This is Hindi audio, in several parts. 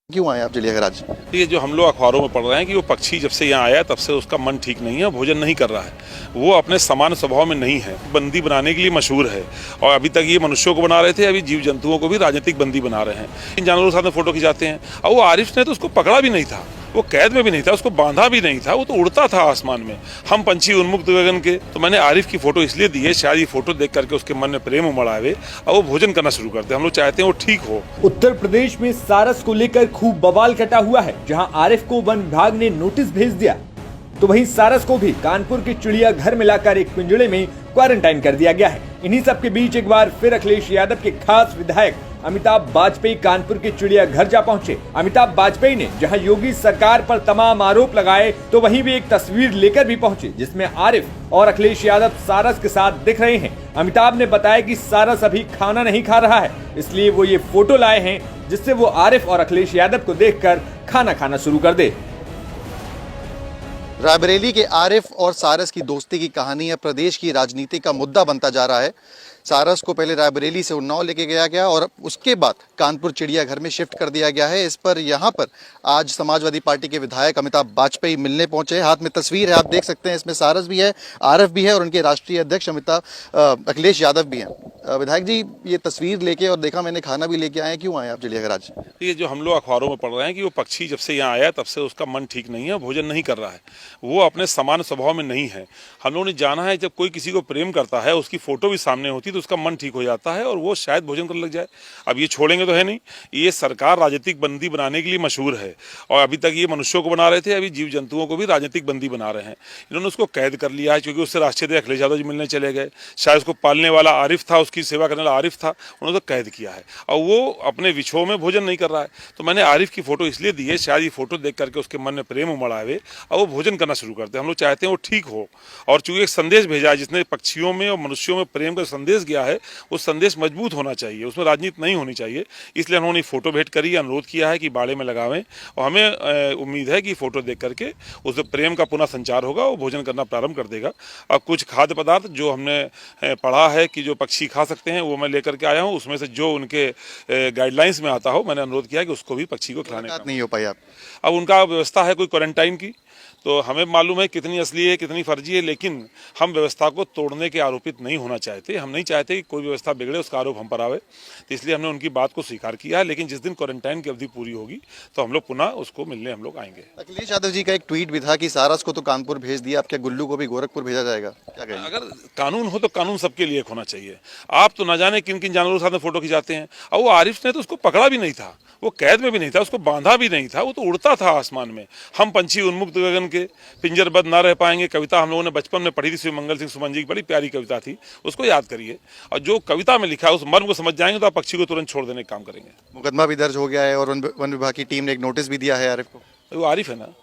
क्यों आए आप चिड़ियाघर आज? ये जो हम लोग अखबारों में पढ़ रहे हैं कि वो पक्षी जब से यहाँ आया तब से उसका मन ठीक नहीं है, भोजन नहीं कर रहा है, वो अपने सामान्य स्वभाव में नहीं है, बंदी बनाने के लिए मशहूर है। और अभी तक ये मनुष्यों को बना रहे थे, अभी जीव जंतुओं को भी राजनीतिक बंदी बना रहे हैं। इन जानवरों के साथ में फोटो खिंचाते हैं। और वो आरिफ ने तो उसको पकड़ा भी नहीं था, वो कैद में भी नहीं था, उसको बांधा भी नहीं था, वो तो उड़ता था आसमान में। हम पंछी उन्मुक्त गगन के। तो मैंने आरिफ की फोटो इसलिए दी है, शायद ये फोटो देख करके उसके मन में प्रेम उमड़ आवे और वो भोजन करना शुरू करते। हम लोग चाहते हैं वो ठीक हो। उत्तर प्रदेश में सारस को लेकर खूब बवाल कटा हुआ है। जहां आरिफ को वन विभाग ने नोटिस भेज दिया, तो वहीं सारस को भी कानपुर के चिड़ियाघर में लाकर एक पिंजड़े में क्वारंटाइन कर दिया गया है। इन्हीं सब के बीच एक बार फिर अखिलेश यादव के खास विधायक अमिताभ वाजपेयी कानपुर के चिड़ियाघर जा पहुंचे। अमिताभ वाजपेयी ने जहां योगी सरकार पर तमाम आरोप लगाए, तो वहीं भी एक तस्वीर लेकर भी पहुंचे जिसमें आरिफ और अखिलेश यादव सारस के साथ दिख रहे हैं। अमिताभ ने बताया कि सारस अभी खाना नहीं खा रहा है, इसलिए वो ये फोटो लाए हैं जिससे वो आरिफ और अखिलेश यादव को देखकर खाना खाना शुरू कर दे। रायबरेली के आरिफ और सारस की दोस्ती की कहानी अब प्रदेश की राजनीति का मुद्दा बनता जा रहा है। सारस को पहले रायबरेली से उन्नाव लेके गया और उसके बाद कानपुर चिड़ियाघर में शिफ्ट कर दिया गया है। इस पर यहाँ पर आज समाजवादी पार्टी के विधायक अमिताभ वाजपेयी मिलने पहुंचे। हाथ में तस्वीर है, आप देख सकते हैं, इसमें सारस भी है, आरिफ भी है और उनके राष्ट्रीय अध्यक्ष अखिलेश यादव भी हैं। विधायक जी, ये तस्वीर लेके और देखा मैंने खाना भी लेके आए, क्यों आए आप चिड़ियाघर आज? ये जो हम लोग अखबारों में पढ़ रहे हैं कि वो पक्षी जब से यहाँ आया तब से उसका मन ठीक नहीं है, भोजन नहीं कर रहा है, वो अपने सामान्य स्वभाव में नहीं है। हम लोगों ने जाना है जब कोई किसी को प्रेम करता है, उसकी फोटो भी सामने होती तो उसका मन ठीक हो जाता है और वो शायद भोजन करने लग जाए। अब ये छोड़ेंगे तो है नहीं। ये सरकार राजनीतिक बंदी बनाने के लिए मशहूर है और अभी तक ये मनुष्यों को बना रहे थे, अभी जीव जंतुओं को भी राजनीतिक बंदी बना रहे हैं। इन्होंने उसको कैद कर लिया है क्योंकि उससे राष्ट्रीय अध्यक्ष अखिलेश यादव जी मिलने चले गए। शायद उसको पालने वाला आरिफ था, उसकी सेवा करने वाला आरिफ था, उन्होंने तो कैद किया है और वो अपने विछोह में भोजन नहीं कर रहा है। तो मैंने आरिफ की फोटो इसलिए दी है, शायद ये फोटो देख करके उसके मन में प्रेम उमड़ आवे और वो भोजन करना शुरू करते। हम लोग चाहते हैं वो ठीक हो। और चूंकि एक संदेश भेजा है, जिसने पक्षियों में और मनुष्यों में प्रेम का संदेश गया है, वो संदेश मजबूत होना चाहिए, उसमें राजनीति नहीं होनी चाहिए। इसलिए उन्होंने फोटो भेंट करी, अनुरोध किया है कि बाड़े में लगावें और हमें उम्मीद है कि फोटो देख करके उस प्रेम का पुनः संचार होगा, वो भोजन करना प्रारंभ कर देगा। अब कुछ खाद्य पदार्थ जो हमने पढ़ा है कि जो पक्षी खा सकते हैं, वो मैं लेकर के आया हूँ। उसमें से जो उनके गाइडलाइंस में आता हो, मैंने अनुरोध किया कि उसको भी पक्षी को खिलाने का नहीं हो पाई आप। अब उनका व्यवस्था है कोई क्वारंटाइन की, तो हमें मालूम है कितनी असली है कितनी फर्जी है, लेकिन हम व्यवस्था को तोड़ने के आरोपित नहीं होना चाहते। हम नहीं चाहते कि कोई व्यवस्था बिगड़े, उसका आरोप हम पर आवे। तो इसलिए हमने उनकी बात को स्वीकार किया है। लेकिन जिस दिन क्वारंटाइन की अवधि पूरी होगी तो हम लोग पुनः उसको मिलने हम लोग आएंगे। अखिलेश यादव जी का एक ट्वीट भी था कि सारस को तो कानपुर भेज दिया, अब क्या गुल्लू को भी गोरखपुर भेजा जाएगा? क्या कहेंगे? अगर कानून हो तो कानून सबके लिए होना चाहिए। आप तो न जाने किन किन जानवरों के साथ में फोटो खिंचाते हैं। और वो आरिफ ने तो उसको पकड़ा भी नहीं था, वो कैद में भी नहीं था, उसको बांधा भी नहीं था, वो तो उड़ता था आसमान में। हम पंछी उन्मुक्त गगन के, पिंजरबद्ध ना रह पाएंगे। कविता हम लोगों ने बचपन में पढ़ी थी, श्री मंगल सिंह सुमन जी की बड़ी प्यारी कविता थी, उसको याद करिए और जो कविता में लिखा है उस मर्म को समझ जाएंगे तो आप पक्षी को तुरंत छोड़ देने का काम करेंगे। मुकदमा भी दर्ज हो गया है और वन विभाग की टीम ने एक नोटिस भी दिया है आरिफ को। वो आरिफ है ना,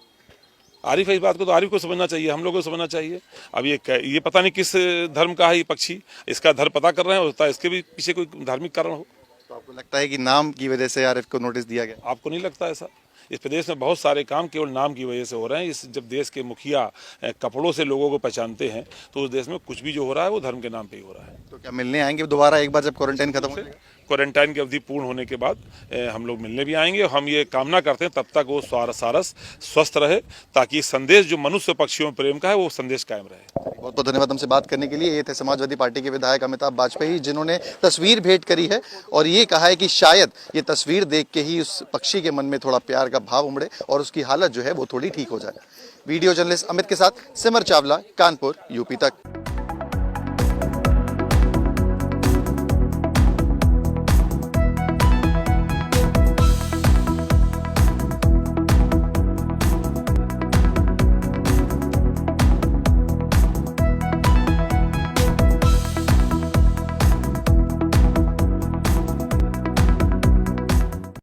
आरिफ है, इस बात को तो आरिफ को समझना चाहिए, हम लोगों को समझना चाहिए। अब ये पता नहीं किस धर्म का है ये पक्षी, इसका धर्म पता कर रहे हैं, होता है इसके भी पीछे कोई धार्मिक कारण हो। तो आपको लगता है कि नाम की वजह से आरिफ को नोटिस दिया गया? आपको नहीं लगता ऐसा? इस प्रदेश में बहुत सारे काम केवल नाम की वजह से हो रहे हैं। इस जब देश के मुखिया कपड़ों से लोगों को पहचानते हैं तो उस देश में कुछ भी जो हो रहा है वो धर्म के नाम पे ही हो रहा है। तो क्या मिलने आएंगे दोबारा एक बार जब क्वारंटाइन खत्म हो जाएगा? क्वारंटाइन की अवधि पूर्ण होने के बाद हम लोग मिलने भी आएंगे। हम ये कामना करते हैं तब तक वो सारस स्वस्थ रहे, ताकि संदेश जो मनुष्य पक्षियों में प्रेम का है वो संदेश कायम रहे। बहुत बहुत धन्यवाद हमसे बात करने के लिए। ये थे समाजवादी पार्टी के विधायक अमिताभ वाजपेयी, जिन्होंने तस्वीर भेंट करी है और ये कहा है कि शायद ये तस्वीर देख के ही उस पक्षी के मन में थोड़ा प्यार का भाव उमड़े और उसकी हालत जो है वो थोड़ी ठीक हो जाए। वीडियो जर्नलिस्ट अमित के साथ सिमर चावला, कानपुर, यूपी तक।